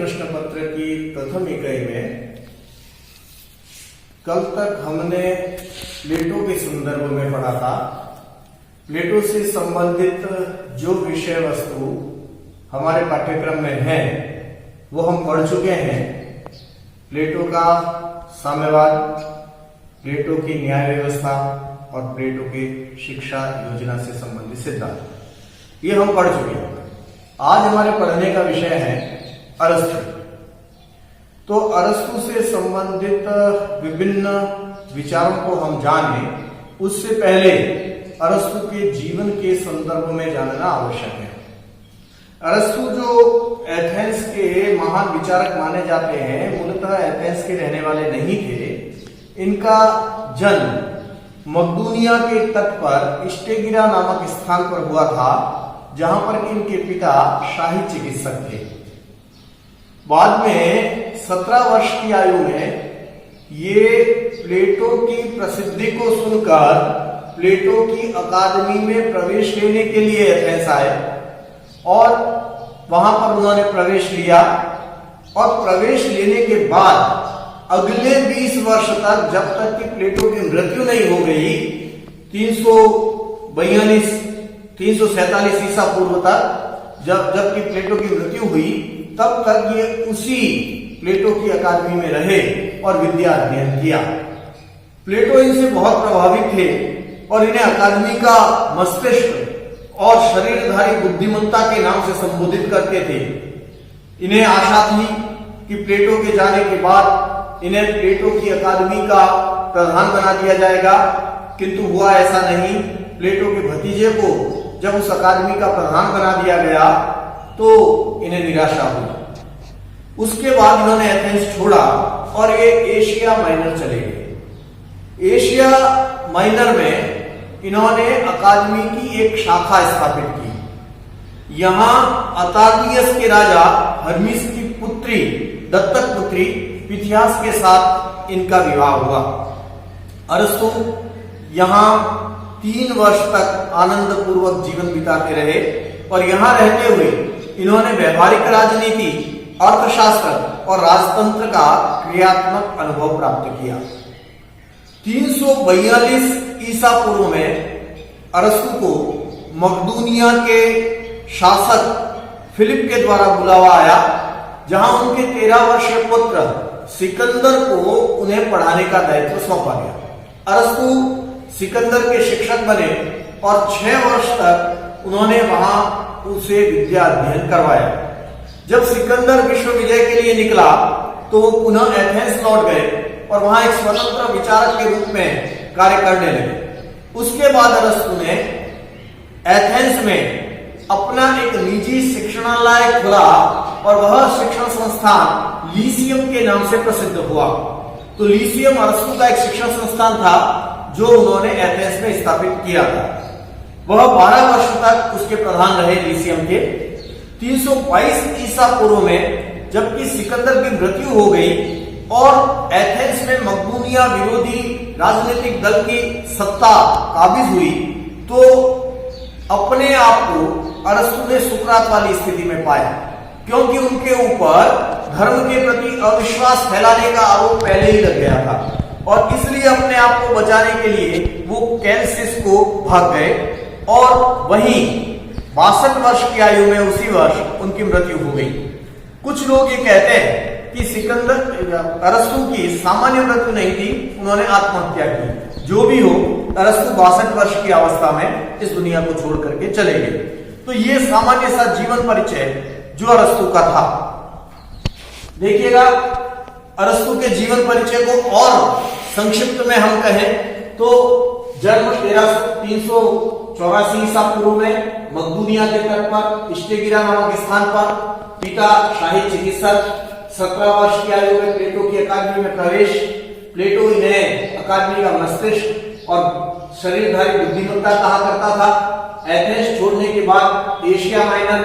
प्रश्न पत्र की प्रथम इकाई में कल तक हमने प्लेटो के संदर्भ में पढ़ा था। प्लेटो से संबंधित जो विषय वस्तु हमारे पाठ्यक्रम में है वो हम पढ़ चुके हैं। प्लेटो का साम्यवाद, प्लेटो की न्याय व्यवस्था और प्लेटो की शिक्षा योजना से संबंधित सिद्धांत, ये हम पढ़ चुके हैं। आज हमारे पढ़ने का विषय है अरस्तु। तो अरस्तु से संबंधित विभिन्न विचारों को हम जाने, उससे पहले अरस्तु के जीवन के संदर्भ में जानना आवश्यक है। अरस्तु जो एथेंस के महान विचारक माने जाते हैं, मूलतः एथेंस के रहने वाले नहीं थे। इनका जन्म मकदूनिया के तट पर स्टेगिरा नामक स्थान पर हुआ था, जहां पर इनके पिता शाही चिकित्सक थे। बाद में 17 वर्ष की आयु में ये प्लेटो की प्रसिद्धि को सुनकर प्लेटो की अकादमी में प्रवेश लेने के लिए एथेंस आए और वहां पर उन्होंने प्रवेश लिया। और प्रवेश लेने के बाद अगले 20 वर्ष तक, जब तक कि प्लेटो की मृत्यु नहीं हो गई, 347 ईसा पूर्व तक, जबकि प्लेटो की मृत्यु हुई, तब तक ये उसी प्लेटो की अकादमी में रहे और विद्या अध्ययन किया। प्लेटो इनसे बहुत प्रभावित थे और इन्हें अकादमी का मस्तिष्क और शरीरधारी बुद्धिमत्ता के नाम से संबोधित करते थे। इन्हें आशा थी कि प्लेटो के जाने के बाद इन्हें प्लेटो की अकादमी का प्रधान बना दिया जाएगा, किंतु हुआ ऐसा नहीं। प्लेटो के भतीजे को जब उस अकादमी का प्रधान बना दिया गया तो इन्हें निराशा हुई। उसके बाद इन्होंने एथेंस छोड़ा और ये एशिया माइनर चले गए। एशिया माइनर में इन्होंने अकादमी की एक शाखा स्थापित की। यहां अतालियस के राजा हर्मिस की पुत्री, दत्तक पुत्री पिथियास के साथ इनका विवाह हुआ। अरस्तु यहां 3 वर्ष तक आनंद पूर्वक जीवन बिताते रहे और यहां रहते हुए इन्होंने व्यवहारिक राजनीति, अर्थशास्त्र और राजतंत्र का क्रियात्मक अनुभव प्राप्त किया। 342 ईसा पूर्व में अरस्तु को मकदूनिया के शासक फिलिप के द्वारा बुलावा आया, जहां उनके 13 वर्षीय पुत्र सिकंदर को उन्हें पढ़ाने का दायित्व सौंपा गया। अरस्तु सिकंदर के शिक्षक बने और 6 वर्ष तक उन्होंने वहां उसे विद्या अध्ययन करवाया। जब सिकंदर विश्व विजय के लिए निकला तो वो पुनः एथेंस लौट गए और वहां एक स्वतंत्र विचारक के रूप में कार्य करने लगे। उसके बाद अरस्तु ने एथेंस में अपना एक निजी शिक्षणालय खोला और वह शिक्षण संस्थान लीसियम के नाम से प्रसिद्ध हुआ। तो लीसियम अरस्तु का एक शिक्षण संस्थान था जो उन्होंने एथेंस में स्थापित किया था। वह 12 वर्ष तक उसके प्रधान रहे लीसियम के। 322 ईसा पूर्व में जबकि सिकंदर की मृत्यु हो गई और एथेंस में मकदूनिया विरोधी राजनीतिक दल की सत्ता काबिज हुई, तो अपने आप को अरस्तु ने सुकरात वाली स्थिति में पाया, क्योंकि उनके ऊपर धर्म के प्रति अविश्वास फैलाने का आरोप पहले ही लग गया था। और इसलिए अपने आप को बचाने के लिए वो कैलसिस को भाग गए और वहीं 62 वर्ष की आयु में उसी वर्ष उनकी मृत्यु हो गई। कुछ लोग ये कहते हैं कि सिकंदर अरस्तु की सामान्य मृत्यु नहीं थी, उन्होंने आत्महत्या की। जो भी हो, अरस्तु 62 वर्ष की अवस्था में इस दुनिया को छोड़ करके चले गए। तो ये सामान्य सा जीवन परिचय जो अरस्तु का था। देखिएगा, अरस्तु के जीवन परिचय को और संक्षिप्त में हम कहें तो जन्म 384 ईसा पूर्व में मकदूनिया के तट पर स्टेगिरा नामक स्थान पर। पिता शाही चिकित्सक। 17 वर्ष की आयु में प्लेटो की अकादमी में प्रवेश। प्लेटो इन्हें अकादमी का मस्तिष्क और शरीरधारी बुद्धिमत्ता कहा करता था। एथेंस छोड़ने के बाद एशिया माइनर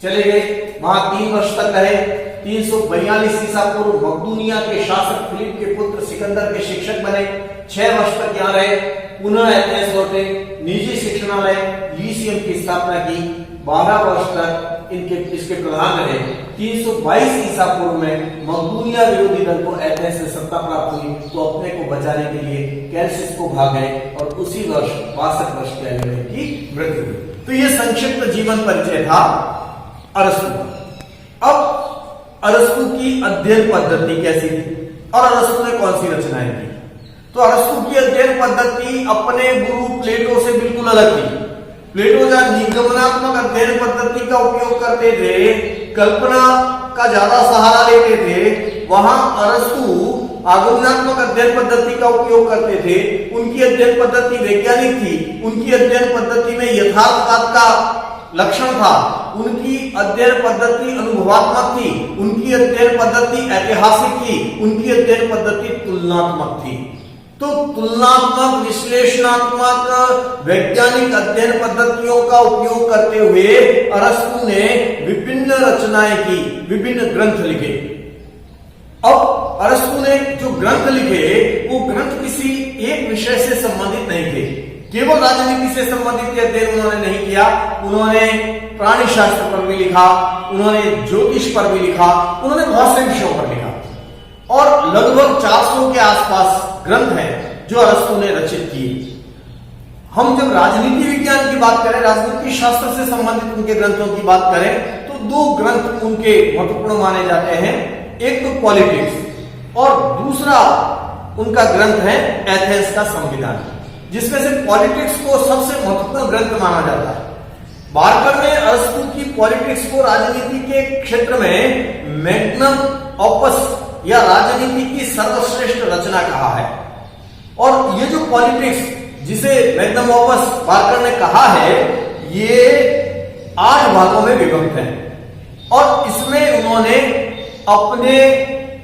चले गए, वहां 3 वर्ष तक रहे। 342 ईसा पूर्व मकदूनिया के शासक फिलिप के पुत्र सिकंदर के शिक्षक बने। 6 वर्ष तक यहाँ रहे। पुनः एथेंस लौटे, निजी शिक्षणालय लीसियम की स्थापना की, 12 वर्ष तक इसके प्रधान रहे। 322 ईसा पूर्व में मकदूनिया विरोधी दल को एथेंस से सत्ता प्राप्त हुई तो अपने को बचाने के लिए कैल्सिस को भाग गए और उसी वर्ष 62 वर्ष की आयु में इनकी मृत्यु हुई। तो ये संक्षिप्त जीवन परिचय था अरस्तु का। अब अरस्तु की अध्ययन पद्धति कैसी थी और अरस्तु ने कौन सी रचनाएं की? तो अरस्तु की अध्ययन पद्धति अपने गुरु प्लेटो से बिल्कुल अलग थी। प्लेटो जहां निगमनात्मक अध्ययन पद्धति का उपयोग करते थे, कल्पना का ज्यादा सहारा लेते थे, वहां अरस्तु आगमनात्मक अध्ययन पद्धति का उपयोग करते थे। उनकी अध्ययन पद्धति वैज्ञानिक थी, उनकी अध्ययन पद्धति में यथार्थवाद का लक्षण था, उनकी अध्ययन पद्धति अनुभवात्मक थी, उनकी अध्ययन पद्धति ऐतिहासिक थी, उनकी अध्ययन पद्धति तुलनात्मक थी। तो तुलनात्मक, विश्लेषणात्मक, वैज्ञानिक अध्ययन पद्धतियों का उपयोग करते हुए अरस्तु ने विभिन्न रचनाएं की, विभिन्न ग्रंथ लिखे। अब अरस्तु ने जो ग्रंथ लिखे वो ग्रंथ किसी एक विषय से संबंधित नहीं थे। केवल राजनीति से संबंधित अध्ययन उन्होंने नहीं किया, उन्होंने प्राणी शास्त्र पर भी लिखा, उन्होंने ज्योतिष पर भी लिखा, उन्होंने बहुत से विषयों पर लिखा और लगभग 400 के आसपास ग्रंथ हैं जो अरस्तु ने रचित किए। हम जब राजनीति विज्ञान की बात करें, राजनीति शास्त्र से संबंधित उनके ग्रंथों की बात करें तो 2 ग्रंथ उनके महत्वपूर्ण माने जाते हैं। एक तो पॉलिटिक्स और दूसरा उनका ग्रंथ है एथेंस का संविधान, जिसमें से पॉलिटिक्स को सबसे महत्वपूर्ण ग्रंथ माना जाता है। बार्कर ने अरस्तु की पॉलिटिक्स को राजनीति के क्षेत्र में मैग्नम ऑपस या राजनीति की सर्वश्रेष्ठ रचना कहा है। और ये जो पॉलिटिक्स जिसे मैग्नम ऑपस बार्कर ने कहा है, ये 8 भागों में विभक्त है और इसमें उन्होंने अपने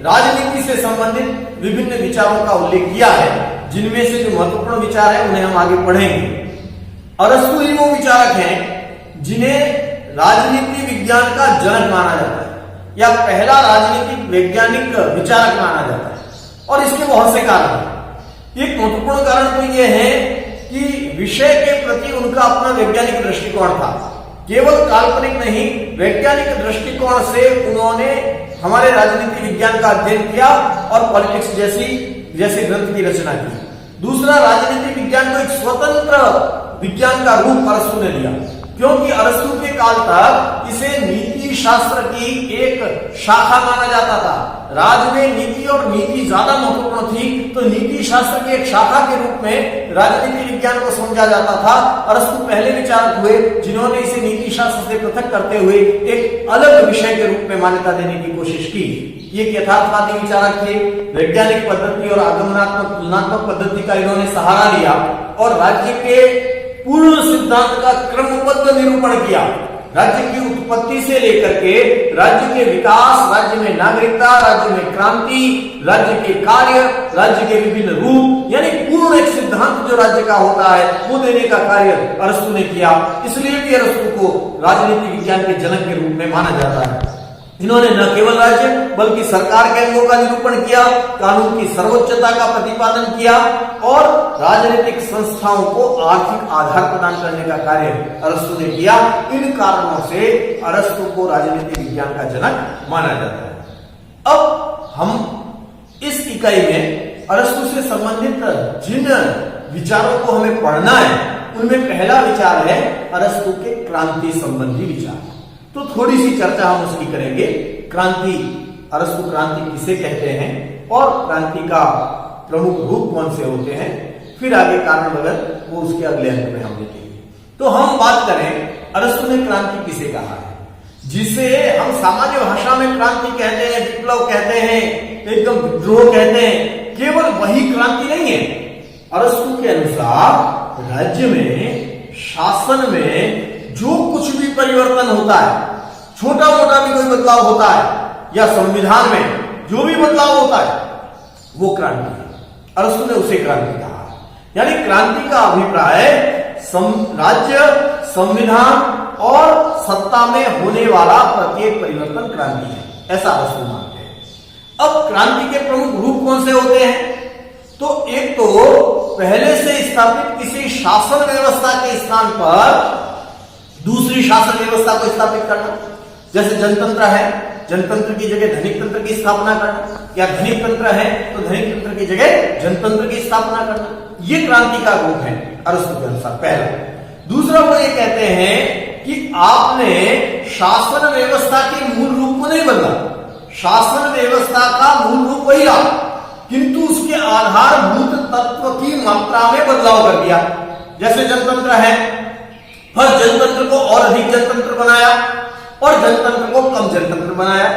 राजनीति से संबंधित विभिन्न विचारों का उल्लेख किया है, जिनमें से जो महत्वपूर्ण विचार है उन्हें हम आगे पढ़ेंगे। अरस्तु ही वो विचारक हैं जिन्हें राजनीति विज्ञान का जनक माना जाता है या पहला राजनीतिक वैज्ञानिक विचारक माना जाता है और इसके बहुत से कारण हैं। एक महत्वपूर्ण कारण तो यह है कि विषय के प्रति उनका अपना वैज्ञानिक दृष्टिकोण था। केवल काल्पनिक नहीं, वैज्ञानिक दृष्टिकोण से उन्होंने हमारे राजनीति विज्ञान का अध्ययन किया और पॉलिटिक्स जैसे ग्रंथ की रचना की। दूसरा, राजनीति विज्ञान को एक स्वतंत्र विज्ञान का रूप अरस्तु ने दिया, क्योंकि अरस्तु के काल तक इसे नीति शास्त्र की एक शाखा माना जाता था। राज्य में नीति और नीति ज्यादा महत्वपूर्ण थी, तो नीति शास्त्र की एक शाखा के रूप में राजनीति विज्ञान को समझा जाता था। अरस्तु पहले विचारक हुए जिन्होंने इसे नीति शास्त्र से पृथक करते हुए एक अलग विषय के रूप में मान्यता देने की कोशिश की। ये यथार्थवादी विचारक थे, वैज्ञानिक पद्धति और आगमनात्मक तुलनात्मक पद्धति का इन्होंने सहारा लिया और राज्य के पूर्ण सिद्धांत का क्रमबद्ध निरूपण किया। राज्य की उत्पत्ति से लेकर के राज्य के विकास, राज्य में नागरिकता, राज्य में क्रांति, राज्य के कार्य, राज्य के विभिन्न रूप, यानी पूर्ण एक सिद्धांत जो राज्य का होता है वो देने का कार्य अरस्तु ने किया। इसलिए भी अरस्तु को राजनीति विज्ञान के जनक के रूप में माना जाता है। इन्होंने न केवल राज्य बल्कि सरकार के अंगों का निरूपण किया, कानून की सर्वोच्चता का प्रतिपादन किया और राजनीतिक संस्थाओं को आर्थिक आधार प्रदान करने का कार्य अरस्तु ने किया। इन कारणों से अरस्तु को राजनीति विज्ञान का जनक माना जाता है। अब हम इस इकाई में अरस्तु से संबंधित जिन विचारों को हमें पढ़ना है उनमें पहला विचार है अरस्तु के क्रांति संबंधी विचार। तो थोड़ी सी चर्चा हम उसकी करेंगे। क्रांति, अरस्तु क्रांति किसे कहते हैं और क्रांति का प्रमुख रूप कौन से होते हैं, फिर आगे कारण वगैरह वो उसके अगले अंक में हम देखेंगे। तो हम बात करें अरस्तु ने क्रांति किसे कहा है, जिसे हम सामान्य भाषा में क्रांति कहते हैं, विप्लव कहते हैं, एकदम विद्रोह कहते हैं। केवल वही क्रांति नहीं है। अरस्तु के अनुसार राज्य में, शासन में जो कुछ भी परिवर्तन होता है, छोटा मोटा भी कोई बदलाव होता है या संविधान में जो भी बदलाव होता है वो क्रांति है। अरस्तु ने उसे क्रांति कहा। यानी क्रांति का अभिप्राय राज्य, संविधान और सत्ता में होने वाला प्रत्येक परिवर्तन क्रांति है, ऐसा अरस्तु मानते हैं। अब क्रांति के प्रमुख रूप कौन से होते हैं? तो एक तो पहले से स्थापित किसी शासन व्यवस्था के स्थान पर दूसरी शासन व्यवस्था को स्थापित करना। जैसे जनतंत्र है, जनतंत्र की जगह धनिक तंत्र की स्थापना करना, या धनिक तंत्र है तो धनिक तंत्र की जगह जनतंत्र की स्थापना करना। ये क्रांति का रूप है अरस्तु के अनुसार, पहला। दूसरा वो ये कहते हैं कि आपने शासन व्यवस्था के मूल रूप को नहीं बदला, शासन व्यवस्था का मूल रूप वही रहा, किंतु उसके आधारभूत तत्व की मात्रा में बदलाव कर दिया। जैसे जनतंत्र है, हर जनतंत्र को और अधिक जनतंत्र बनाया और जनतंत्र को कम जनतंत्र बनाया,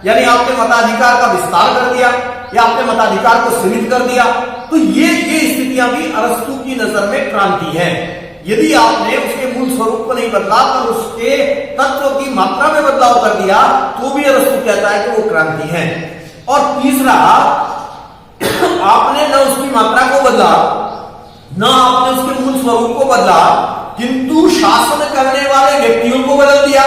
यानी आपने मताधिकार का विस्तार कर दिया या आपने मताधिकार को सीमित कर दिया। तो ये स्थितियां भी अरस्तु की नजर में क्रांति है। यदि आपने उसके मूल स्वरूप को नहीं बदला पर उसके तत्व की मात्रा में बदलाव कर दिया तो भी अरस्तु कहता है कि वो क्रांति है। और तीसरा, आपने न उसकी मात्रा को बदला, न आपने उसके मूल स्वरूप को बदला, किंतु शासन करने वाले व्यक्तियों को बदल दिया,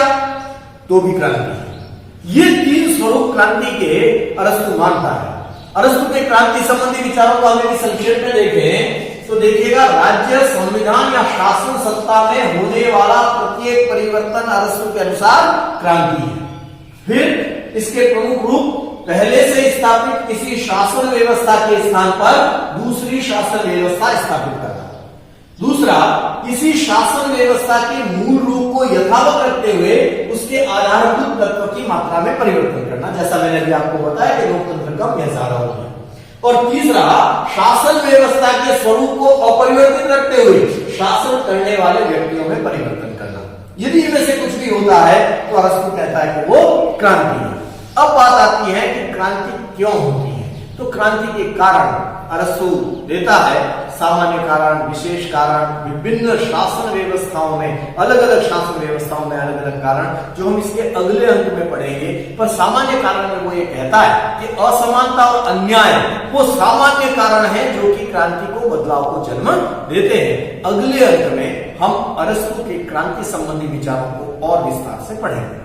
तो भी क्रांति है। ये तीन स्वरूप क्रांति के अरस्तु मानता है। अरस्तु के क्रांति संबंधी विचारों को हम यदि संक्षेप में देखें तो देखिएगा, राज्य, संविधान या शासन सत्ता में होने वाला प्रत्येक परिवर्तन अरस्तु के अनुसार क्रांति है। फिर इसके प्रमुख रूप, पहले से स्थापित किसी शासन व्यवस्था के स्थान पर दूसरी शासन व्यवस्था स्थापित करना। दूसरा, किसी शासन व्यवस्था के मूल रूप को यथावत रखते हुए उसके आधारभूत तत्व की मात्रा में परिवर्तन करना, जैसा मैंने अभी आपको बताया कि लोकतंत्र कम या ज्यादा हो गया। और तीसरा, शासन व्यवस्था के स्वरूप को अपरिवर्तित रखते हुए शासन करने वाले व्यक्तियों में परिवर्तन करना। यदि इनमें से कुछ भी होता है तो अरस्तु कहता है कि वो क्रांति है। अब बात आती है कि क्रांति क्यों होती है। तो क्रांति के कारण अरस्तु देता है, सामान्य कारण, विशेष कारण, विभिन्न शासन व्यवस्थाओं में, अलग अलग शासन व्यवस्थाओं में अलग अलग कारण, जो हम इसके अगले अंक में पढ़ेंगे। पर सामान्य कारण में वो ये कहता है कि असमानता और अन्याय वो सामान्य कारण है जो कि क्रांति को, बदलाव को जन्म देते हैं। अगले अंक में हम अरस्तु के क्रांति संबंधी विचारों को और विस्तार से पढ़ेंगे।